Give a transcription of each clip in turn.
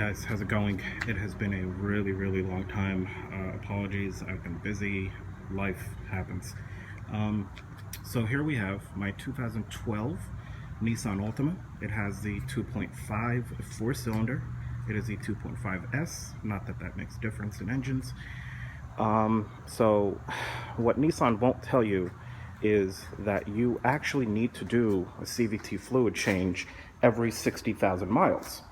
Guys, how's it going? It has been a really long time. Apologies, I've been busy. Life happens. So here we have my 2012 Nissan Altima. It has the 2.5 four-cylinder. It is the 2.5S. Not that that makes a difference in engines. So what Nissan won't tell you is that you actually need to do a CVT fluid change every 60,000 miles.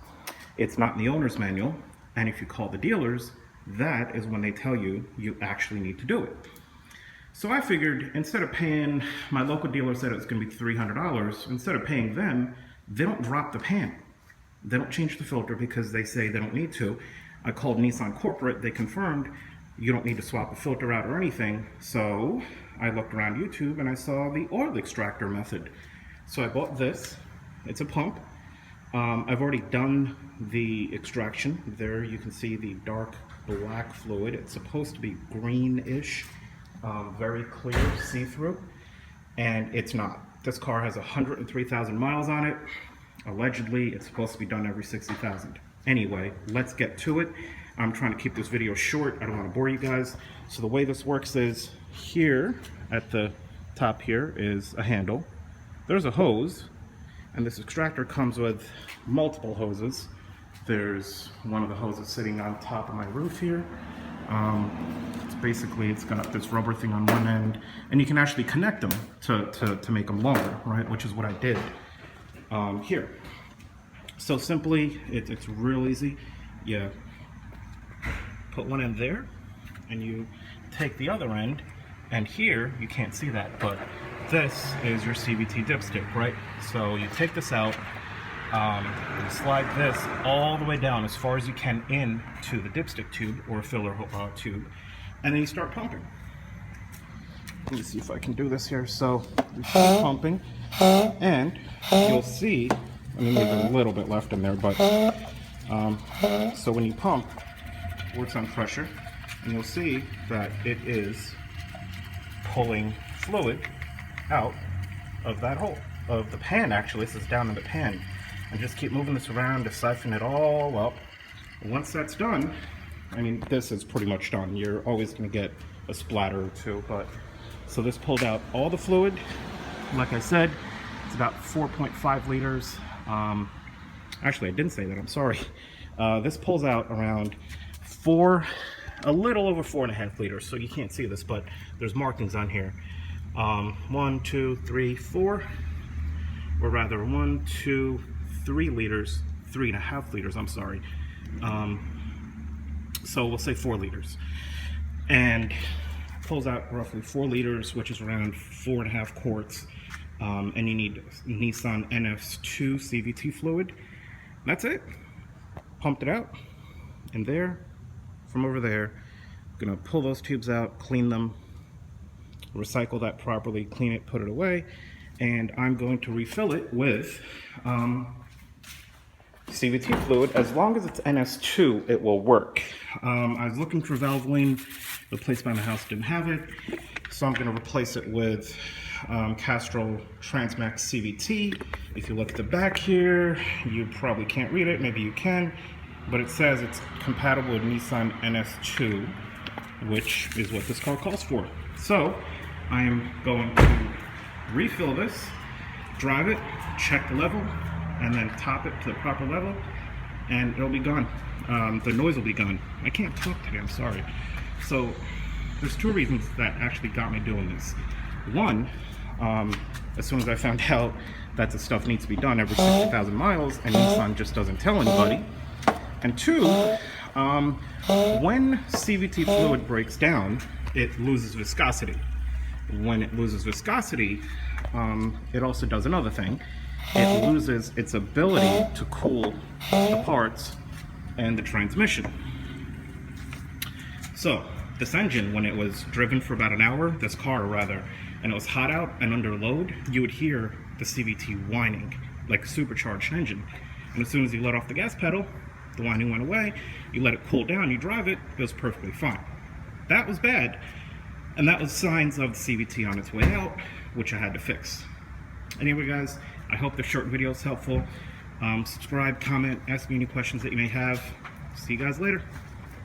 It's not in the owner's manual, and if you call the dealers, that is when they tell you you actually need to do it. So I figured instead of paying, my local dealer said it was going to be $300, instead of paying them, they don't drop the pan. They don't change the filter because they say they don't need to. I called Nissan Corporate, they confirmed you don't need to swap the filter out or anything. So I looked around YouTube and I saw the oil extractor method. So I bought this. It's a pump. I've already done the extraction. There you can see the dark black fluid. It's supposed to be greenish, very clear, see-through, and it's not. This car has 103,000 miles on it. Allegedly, it's supposed to be done every 60,000. Anyway, let's get to it. I'm trying to keep this video short. I don't want to bore you guys. So the way this works is here at the top here is a handle. There's a hose. And this extractor comes with multiple hoses. There's one of the hoses sitting on top of my roof here. It's got this rubber thing on one end, and you can actually connect them to make them longer, right? Which is what I did here. So simply, it's real easy. You put one end there, and you take the other end, and here, you can't see that, but this is your CVT dipstick, right? So you take this out, you slide this all the way down as far as you can into the dipstick tube or filler tube, and then you start pumping. Let me see if I can do this here. So you start pumping, and you'll see, I mean, there's a little bit left in there, but so when you pump, it works on pressure, and you'll see that it is pulling fluid out of that hole, of the pan. Actually, this is down in the pan, and just keep moving this around to siphon it all up. Once that's done, I mean, this is pretty much done. You're always going to get a splatter or two, but so this pulled out all the fluid. Like I said, it's about 4.5 liters. Actually, I didn't say that, I'm sorry. This pulls out around a little over 4.5 liters, so you can't see this, but there's markings on here. 1, 2, 3, 4, or rather 1, 2, 3 liters, 3.5 liters, I'm sorry. So we'll say 4 liters. And pulls out roughly 4 liters, which is around 4.5 quarts. And you need Nissan NS2 CVT fluid. That's it. Pumped it out. And there, from over there, I'm gonna pull those tubes out, clean them, recycle that properly, clean it, put it away, and I'm going to refill it with CVT fluid. As long as it's NS2, it will work. I was looking for Valvoline. The place by my house didn't have it, so I'm going to replace it with Castrol Transmax CVT. If you look at the back here, you probably can't read it, maybe you can, but it says it's compatible with Nissan NS2, which is what this car calls for. So I am going to refill this, drive it, check the level, and then top it to the proper level, and it'll be gone. The noise will be gone. I can't talk today, I'm sorry. So there's 2 reasons that actually got me doing this. One, as soon as I found out that the stuff needs to be done every 60,000 miles, and Nissan just doesn't tell anybody. And 2, when CVT fluid breaks down, it loses viscosity. When it loses viscosity, it also does another thing. It loses its ability to cool the parts and the transmission. So this engine, when it was driven for about an hour, this car rather, and it was hot out and under load, you would hear the CVT whining like a supercharged engine. And as soon as you let off the gas pedal, the whining went away. You let it cool down, you drive it, it was perfectly fine. That was bad. And that was signs of the CVT on its way out, which I had to fix. Anyway, guys, I hope this short video is helpful. Subscribe, comment, ask me any questions that you may have. See you guys later.